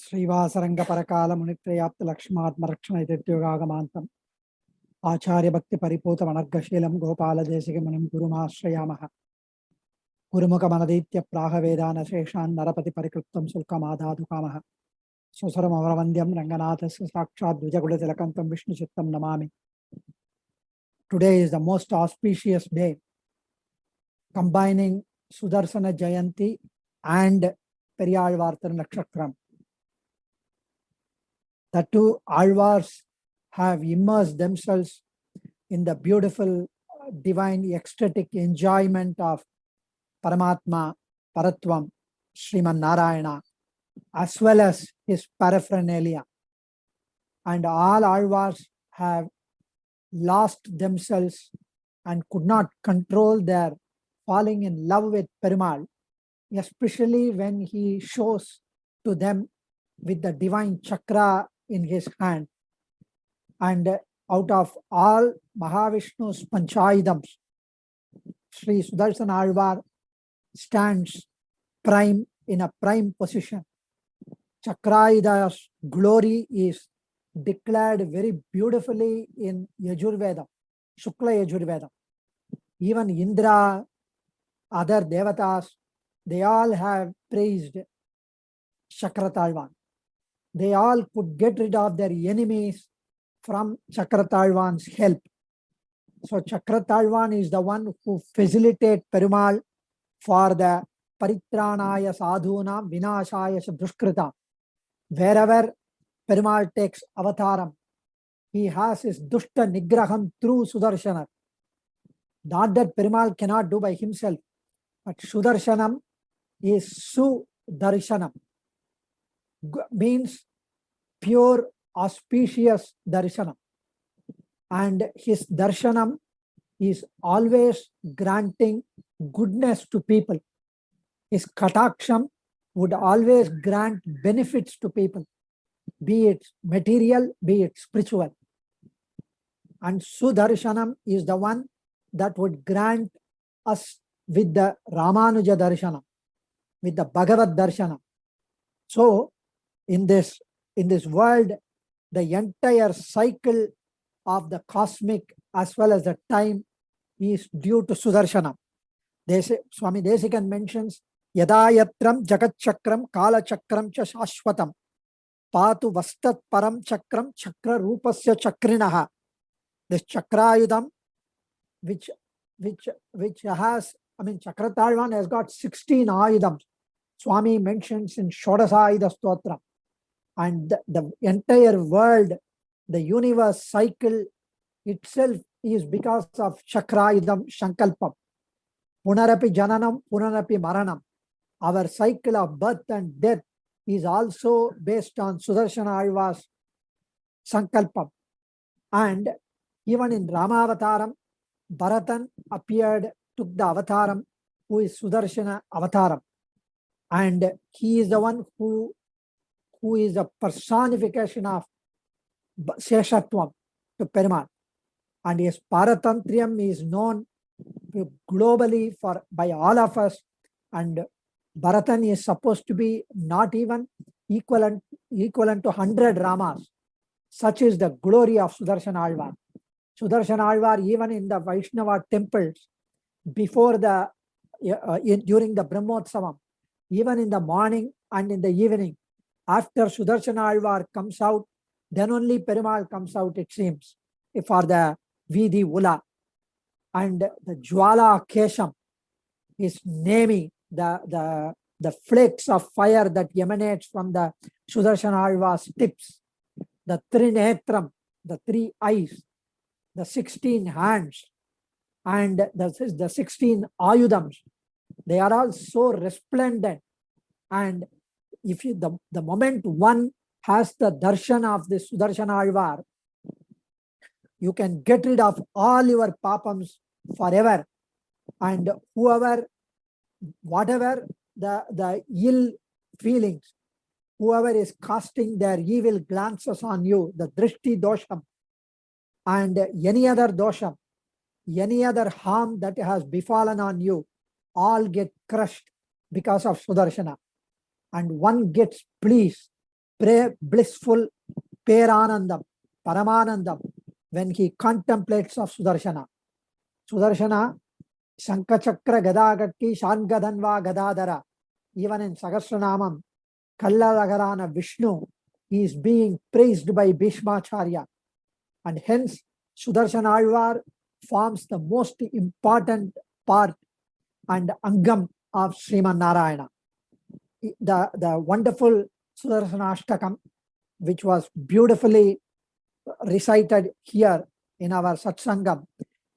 श्रीवासरंग परकाल मुनित्रयाप्त लक्ष्मात्मरक्षण इत्युद्योगागमान्तम् आचार्य भक्ति परिपूत वनर्गशीलं गोपाल देशिक मुनिं गुरुमाश्रयामः। गुरुमुख मनदीत्य प्राह वेदान शेषान् नरपति परिकृतं शुल्कमादातुकामः। सुसरमवरवन्द्यं रंगनाथस्य साक्षात् द्विजगुणतिलकं तं विष्णुचित्तं Namami. Today is the most auspicious day, combining Sudarsana Jayanti and Periyalvarthar Nakshatram. The two Alvars have immersed themselves in the beautiful, divine, ecstatic enjoyment of Paramatma, Paratvam, Sriman Narayana, as well as his paraphernalia. And all Alvars have lost themselves and could not control their falling in love with Perumal, especially when he shows to them with the divine chakra in his hand. And out of all Mahavishnu's Panchayidams, Sri Sudarsana Alvar stands prime in a prime position. Chakrayuda's glory is declared very beautifully in Yajurveda, Shukla Yajurveda. Even Indra, other devatas, they all have praised Chakratalvan. They all could get rid of their enemies from Chakratalvan's help. So Chakratalvan is the one who facilitates Perumal for the Paritranaya Sadhuna Vinashaya Dushkrita. Wherever Perumal takes avataram, he has his Dushta Nigraham through Sudarshana. Not that Perumal cannot do by himself, but Sudarshanam is Sudarshanam, means pure, auspicious darshanam. And his darshanam is always granting goodness to people. His kataksham would always grant benefits to people, be it material, be it spiritual. And Sudarshanam is the one that would grant us with the Ramanuja Darshanam, with the Bhagavad Darshanam. So, in this world, the entire cycle of the cosmic as well as the time is due to Sudarshanam. Swami Desikan mentions, Yada yatram jagat chakram kala chakram cha shashwatam patu vastat param chakram chakra rupasya chakrinaha. This chakrayudam, which has, Chakratalvan has got 16 ayudams. Swami mentions in Shodasayuda Stotra. And the entire world, the universe cycle itself is because of Chakrayudam Shankalpam. Punarapi Jananam, Punarapi Maranam. Our cycle of birth and death is also based on Sudarshana Alvar's Sankalpam. And even in Ramavataram, Bharatan appeared, took the avataram, who is Sudarshana Avataram. And he is the one who is a personification of Sheshatvam to Perumal. And his Paratantriam is known globally by all of us. And Bharatan is supposed to be not even equivalent to 100 Ramas. Such is the glory of Sudarshana Alvar. Sudarshana Alvar, even in the Vaishnava temples, before during the Brahmotsavam, even in the morning and in the evening, after Sudarshana Alvar comes out, then only Perumal comes out, it seems, for the Vidhi Ula. And the Jwala Kesham is naming the flakes of fire that emanates from the Sudarshana Alvar's tips, the Trinetram, the 3 eyes, the 16 hands, and the 16 ayudams. They are all so resplendent. And if the moment one has the darshan of the Sudarshana Alvar, you can get rid of all your papams forever. And whatever the ill feelings, whoever is casting their evil glances on you, the drishti dosham, and any other dosham, any other harm that has befallen on you, all get crushed because of Sudarshana. And one gets pleased blissful Peranandam, Paramanandam, when he contemplates of Sudarshana. Sudarshana, Shankachakra Gadagatti, Shangadanva Gadadara. Even in Sahasranamam, Kallalagarana Vishnu, he is being praised by Bhishmacharya. And hence, Sudarshana Alvar forms the most important part and Angam of Sriman Narayana. The wonderful Sudarshana Ashtakam, which was beautifully recited here in our Satsangam.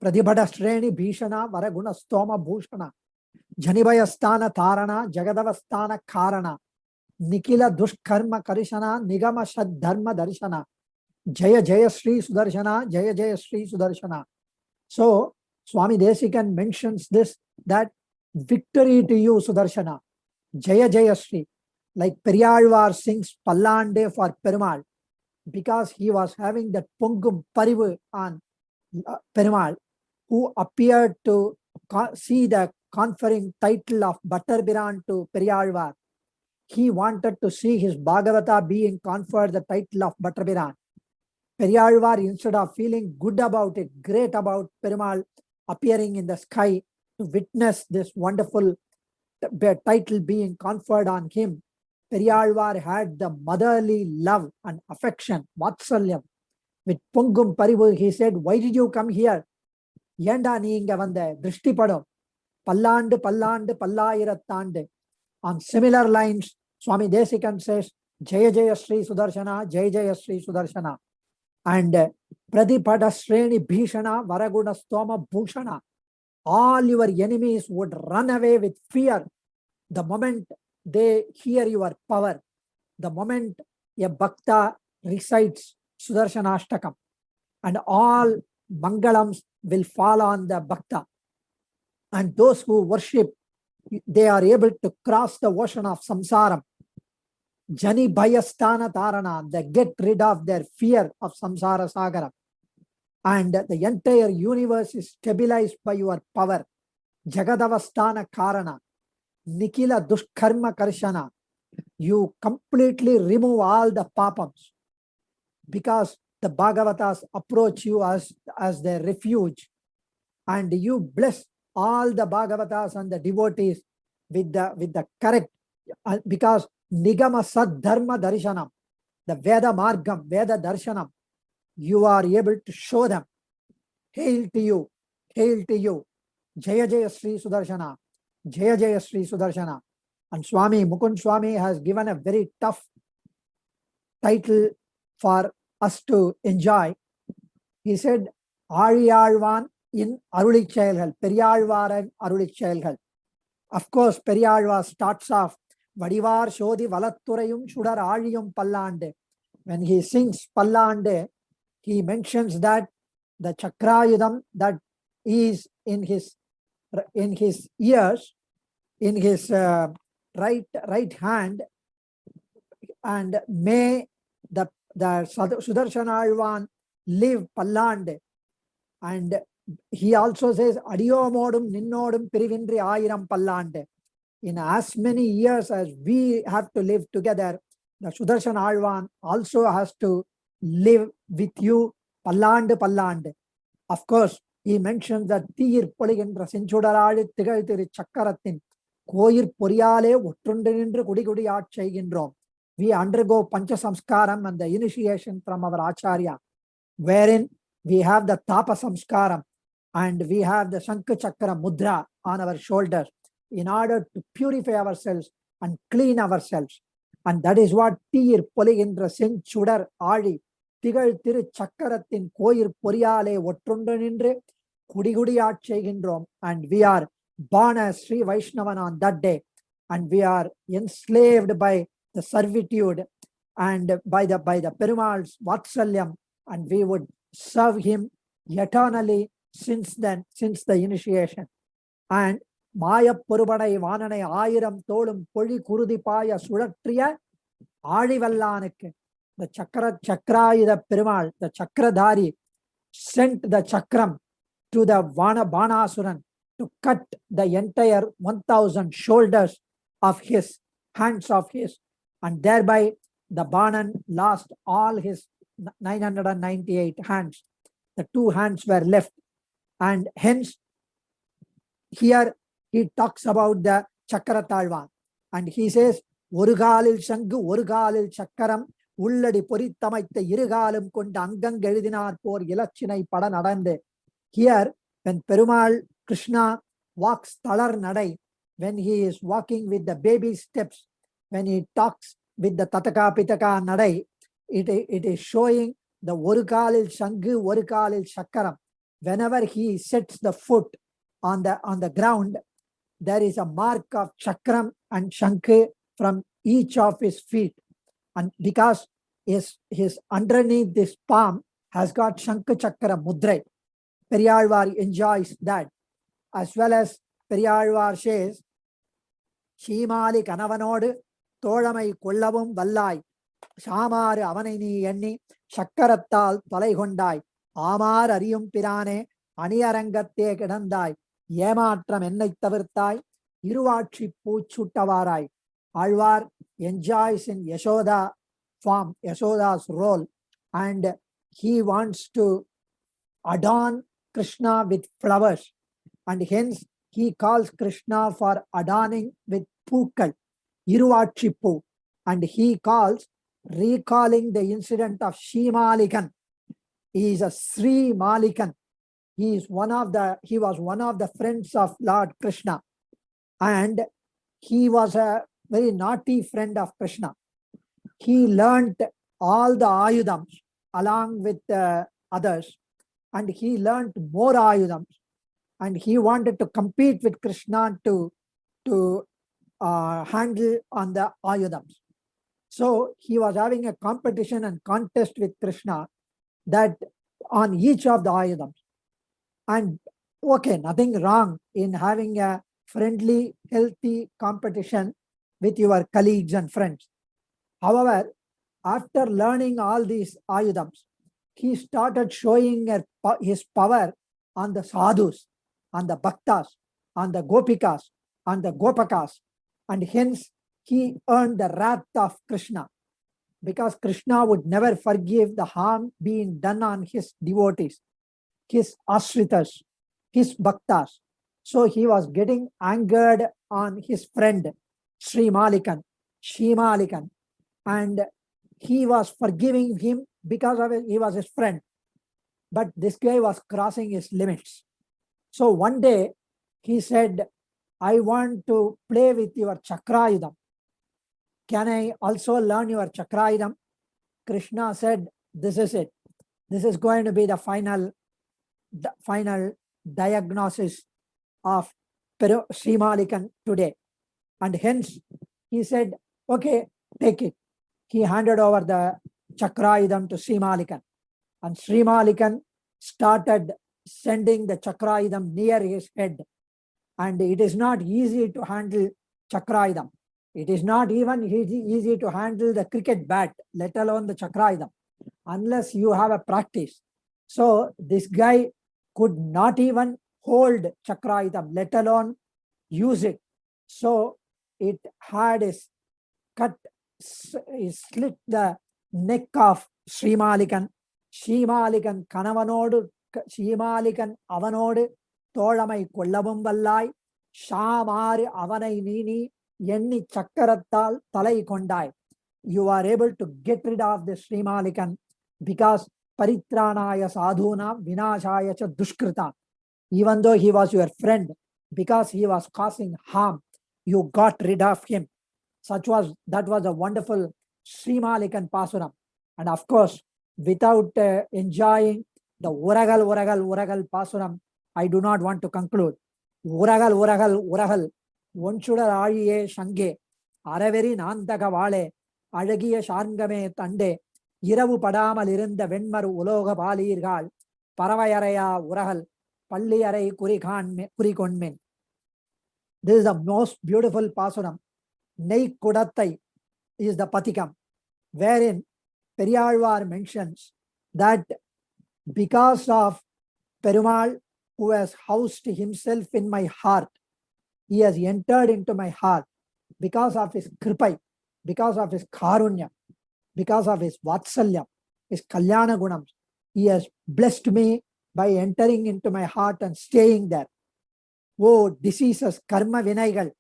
Pradibhada Shreni Bhishana Varaguna Stoma Bhushana Janivayastana Tarana Jagadavastana Karana Nikila Dushkarma Karishana Nigama Shad Dharma Darshana Jaya Jaya Sri Sudarshana Jaya Jaya Sri Sudarshana. So Swami Desikan mentions this, that victory to you Sudarshana, Jaya Jaya Sri, like Periyalvar sings Pallande for Perumal, because he was having that Pongum Parivu on Perumal, who appeared to see the conferring title of Bhattarbiran to Periyalvar. He wanted to see his Bhagavata being conferred the title of Bhattarbiran. Periyalvar, instead of feeling good about it, great about Perumal appearing in the sky to witness this wonderful title being conferred on him, Periyalvar had the motherly love and affection, Vatsalyam. With Pongum Parivu, he said, why did you come here? Yenda நீங்க வந்த திருஷ்டி படம் பல்லாண்டு பல்லாண்டு பல்லாயிரத்தாண்டு. On similar lines, Swami Desikan says, Jaya Jaya Sri Sudarshana, Jaya Jaya Sri Sudarshana. And Pradipada Sreni Bhishana Varaguna Stoma Bhushana. All your enemies would run away with fear the moment they hear your power, the moment a Bhakta recites Sudarshana Ashtakam, and all Mangalams will fall on the Bhakta. And those who worship, they are able to cross the ocean of samsara. Jani Bhayastana Tarana, they get rid of their fear of samsara sagara. And the entire universe is stabilized by your power. Jagadavastana Karana, Nikila Dushkarma Karshana. You completely remove all the papams, because the Bhagavatas approach you as their refuge, and you bless all the Bhagavatas and the devotees with the correct, because Nigama Sad Dharma Darshanam, the Veda Margam, Veda Darshanam, you are able to show them. Hail to you, hail to you, Jaya Jaya Sri Sudarshana, Jaya Jaya Sri Sudarshana. And Swami Mukund Swami has given a very tough title for us to enjoy. He said, Ariyalvan in Arulichayalgal, Periyalvaran Arulichayalgal. Of course, Periyalvar starts off, Vadivar Shodhi Valatturayum Shudar Aliyum Pallande. When he sings Pallande, he mentions that the Chakrayudam that is in his ears, in his right hand, and may the Sudarshana Alvan live Pallande. And he also says, Adiyomodum Ninnodum Pirivindri Ayiram Pallande. In as many years as we have to live together, the Sudarshana Alvan also has to live with you Pallande Pallande. Of course, he mentions that Tir Poligendra Sinchudarali Tigal Chakaratin, Koir Puriale, Utrundinindra Kudi Kudi Art Chaygindrom. We undergo Pancha Samskaram and the initiation from our Acharya, wherein we have the Tapa Samskaram and we have the Shankha Chakra Mudra on our shoulders in order to purify ourselves and clean ourselves. And that is what Tir Poligendra Sin Chudar Adi Tigal Tiru Chakaratin Koir Puriale Utrundinindra Kudi Kudi Art Chaygindrom. And we are born as Sri Vaishnavan on that day, and we are enslaved by the servitude and by the Perumal's Vatsalyam, and we would serve him eternally since then, since the initiation. And Maya Purubadai Vanane Ayiram Tolum Poli Kurudipaya Sudatriya Adivallanak, the Chakra the Perumal, the Chakradhari, sent the Chakram to the Banasuran to cut the entire 1,000 shoulders of his, hands of his, and thereby the Banan lost all his 998 hands. The 2 hands were left. And hence, here he talks about the Chakra Talvan. And he says, Orugalil Shangu, Orugalil Chakaram, Ulladi Puritamaita Irigalum Kunda Angang Gedinar por Yelachinai Padanadande. Here, when Perumal Krishna walks Talar Nadai, when he is walking with the baby steps, when he talks with the Tataka Pitaka Nadai, it is showing the Orukalil Shangu, Orukalil Chakaram. Whenever he sets the foot on the ground, there is a mark of Chakram and Shankh from each of his feet. And because his underneath this palm has got Shankh Chakra Mudra, Periyalvar enjoys that. As well as Periyalvar says, Shimali Kanavanodu, Todamai Kullavum Vallai, Shamar Avanini Yenni, Shakaratal Talaihondai, Amar Arium Pirane, Aniarangate Kadandai, Yematram Ennai Tavirtai, Iruvachi Puchutavarai. Alvar enjoys in Yashoda form, Yashoda's role, and he wants to adorn Krishna with flowers, and hence he calls Krishna for adorning with Pukal, Iruvachi, and he calls, recalling the incident of Shimalikan. He is a Sri Malikan. He was one of the friends of Lord Krishna, and he was a very naughty friend of Krishna. He learnt all the Ayudams along with others, and he learnt more Ayudams, and he wanted to compete with Krishna to handle on the Ayudams. So he was having a competition and contest with Krishna that on each of the Ayudams. And okay, nothing wrong in having a friendly, healthy competition with your colleagues and friends. However, after learning all these Ayudams, he started showing his power on the sadhus, on the bhaktas, on the gopikas, on the gopakas, and hence he earned the wrath of Krishna, because Krishna would never forgive the harm being done on his devotees, his ashritas, his bhaktas. So he was getting angered on his friend Sri Malikan, Shimalikan, and he was forgiving him because of he was his friend. But this guy was crossing his limits. So one day he said, I want to play with your Chakrayudam. Can I also learn your Chakrayudam? Krishna said, this is it. This is going to be the final diagnosis of Sri Malikan today. And hence he said, okay, take it. He handed over the Chakrayudam to Sri Malikan. And Sri Malikan started sending the Chakrayudam near his head. And it is not easy to handle Chakrayudam. It is not even easy to handle the cricket bat, let alone the Chakrayudam, unless you have a practice. So this guy could not even hold Chakrayudam, let alone use it. So it had slit the neck of Sri Malikan. Sri Malikan Kanavanodu, Sri Malikan Avanodu, Todamai Kullavum Vallai, Shamari Avanai Nini, Yenni Chakaratal Talai Kondai. You are able to get rid of the Sri Malikan because Paritranaya Sadhuna Vinashaya Cha Dushkrita. Even though he was your friend, because he was causing harm, you got rid of him. That was a wonderful Sri Malikan Pasuram. And of course, without enjoying the Uragal Pasuram, I do not want to conclude. Uragal, Onchudar Ariye Shange, Araveri Nantaka Vale, Adagiya Sharngame Tande, Iravu Padamal Irinda Venmaru Uloga Palirgal, Paravayaraya Urahal, Palliare Kurikonmen. This is the most beautiful Pasuram. Nei Kudattai is the Patikam, wherein Periyalvar mentions that because of Perumal, who has housed himself in my heart, he has entered into my heart because of his kripai, because of his karunya. because of his Vatsalya, his Kalyana Gunam. He has blessed me by entering into my heart and staying there. Oh, diseases, karma vinaigal,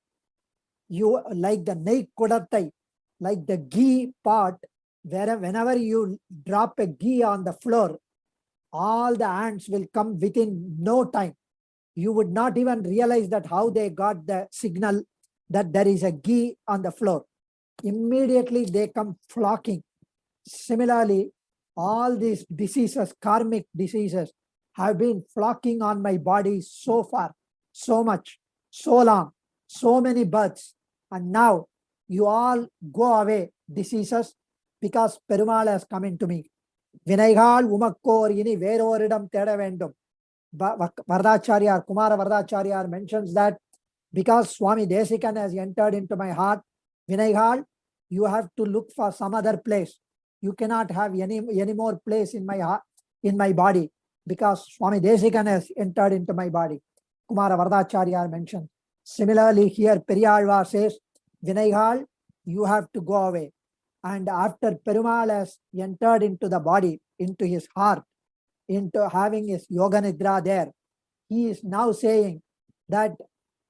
you like the nei kodatai, like the ghee pot, whenever you drop a ghee on the floor, all the ants will come within no time. You would not even realize that how they got the signal that there is a ghee on the floor. Immediately they come flocking. Similarly, all these diseases, karmic diseases, have been flocking on my body so far, so much, so long, so many births. And now you all go away, diseases, because Perumal has come into me. Vinaigal umakkor ini veroridam theda vendum. Varadacharya, Kumara Varadacharya mentions that because Swami Desikan has entered into my heart, Vinaigal, you have to look for some other place. You cannot have any more place in my heart, in my body, because Swami Desikan has entered into my body. Kumara Varadacharya mentioned. Similarly, here Periyalvar says, Vinaigal, you have to go away. And after Perumal has entered into the body, into his heart, into having his Yoga Nidra there, he is now saying that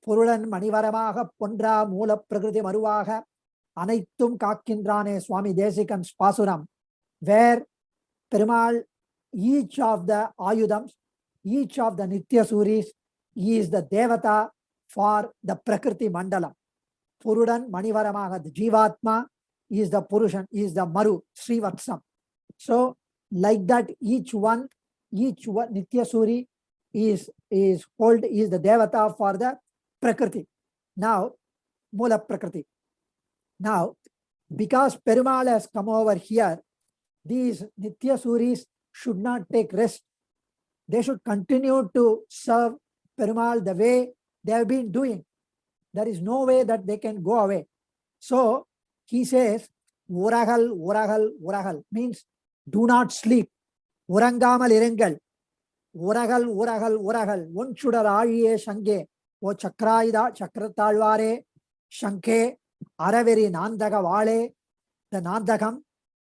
Purudan Manivaramaha Pundra Mula Prakriti Maruvaha Anaitum Kakindrane Swami Desikan's Pasuram, where Perumal, each of the Ayudams, each of the Nitya Suris, he is the Devata for the Prakriti Mandala. Purudan Manivaramaha, the Jivatma, is the Purushan, is the Maru, Srivatsam. So, like that, each one, Nitya Suri is the Devata for the Prakriti. Now, Mula Prakriti. Now, because Perumal has come over here, these Nitya Suris should not take rest. They should continue to serve Perumal the way they have been doing. There is no way that they can go away. So, he says, Uragal, Uragal, Uragal means do not sleep. Urangamal irengal. Uragal, Uragal, Uragal. One shudar aaliye shange. O chakraida, chakratalvare, shanke, araveri nandaga vale, the nandagam,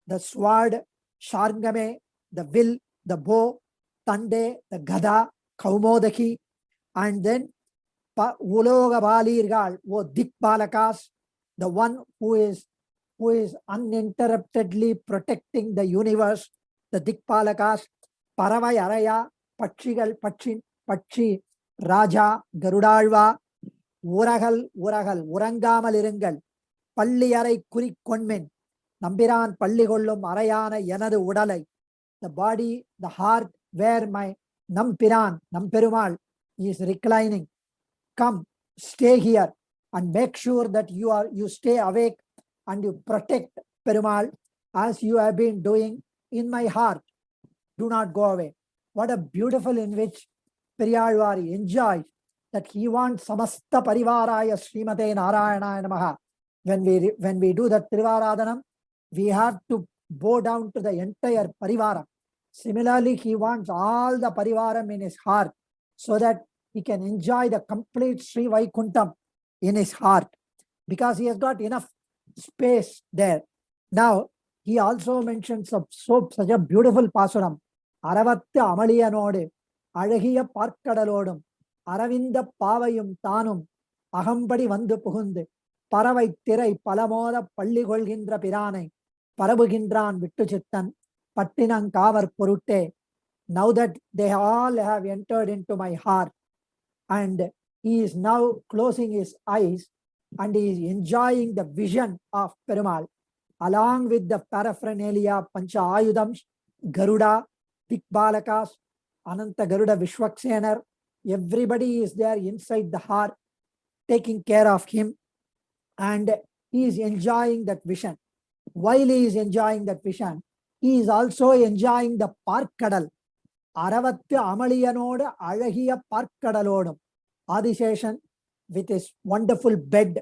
the sword, sharngame, the will, the bow, tande, the gada, kaumodaki, and then Uloga Balirgal, O Dikbalakas, the one who is uninterruptedly protecting the universe, the Dikpalakas, Paravai Araya, Pachigal, Pachi, Raja, Garudalva, Uragal, Urangamal Irangal, Palli Arai Kuri Konmen, Nambiran Palli Gollum Arayana Yanadu Udalai, the body, the heart, where my Namperumal is reclining. Come, stay here and make sure that you stay awake and you protect Perumal as you have been doing in my heart. Do not go away. What a beautiful in which Periyalvari enjoys that he wants Samasta Parivaraya Srimate Narayana Namaha. When we do the Trivaradhanam, we have to bow down to the entire Parivara. Similarly, he wants all the Parivaram in his heart so that he can enjoy the complete Sri Vaikuntham in his heart because he has got enough space there. Now, he also mentions such a beautiful Pasuram. Aravattu Amaliyanode, Alagiya Parkadalodum, Aravinda Pavayum Tanum, Ahambadi Vandu Puhunde, Paravai Tirai Palamoda Palli Golgindra Pirane, Parabugindran Vittuchittan, Pattinang Kavar Purute. Now that they all have entered into my heart, and he is now closing his eyes and he is enjoying the vision of Perumal along with the paraphernalia, Pancha Ayudams, Garuda, Dikbalakas, Ananta Garuda Vishwaksenar. Everybody is there inside the heart taking care of him, and he is enjoying that vision. While he is enjoying that vision, he is also enjoying the Parkadal. Aravattu Amaliyanode Alagiya Parkadalodum. Adiseshan with his wonderful bed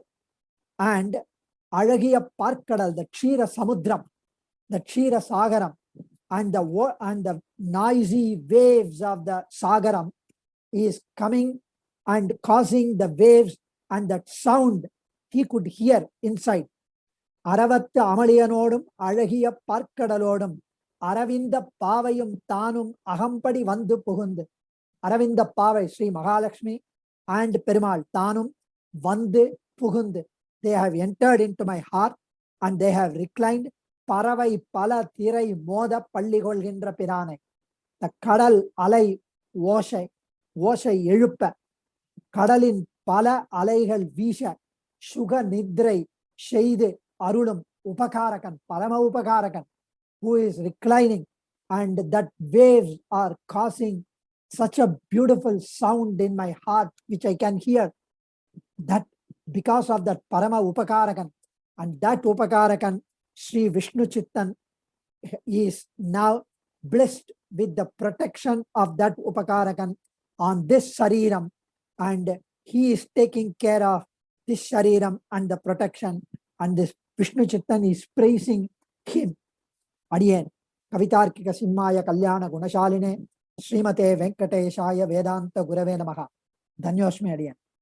and Alagiya Parkadal, the Kshira Samudram, the Kshira Sagaram, and the noisy waves of the Sagaram is coming and causing the waves and that sound he could hear inside. அரவத்து அமளியனோடும் அழகிய பார்க்கடலோடும் அரவிந்த பாவையும் தானும் அகம்படி வந்து புகுந்து. அரவிந்த பாவை Sri Mahalakshmi and Perumal தானும் வந்து புகுந்து. They have entered into my heart and they have reclined. பறவை பல திரை மோத பள்ளி கொள்கின்ற பிரானை. The கடல் அலை ஓசை எழுப்ப, கடலின் பல அலைகள் வீச, சுக நித்ரை செய்து அருளும் உபகாரகன், பரம உபகாரகன், who is reclining, and that waves are causing such a beautiful sound in my heart which I can hear, that because of that parama upakarakan. And that upakarakan, Sri Vishnu Chittan, is now blessed with the protection of that upakarakan on this shariram, and he is taking care of this shariram and the protection, and this Vishnu Chittan is praising him. Adiyen Kavitarkika Simhaya Kalyana Gunashaline Srimate Venkateshaya Vedanta Gurave Namaha. Dhanyosmi Adiyen.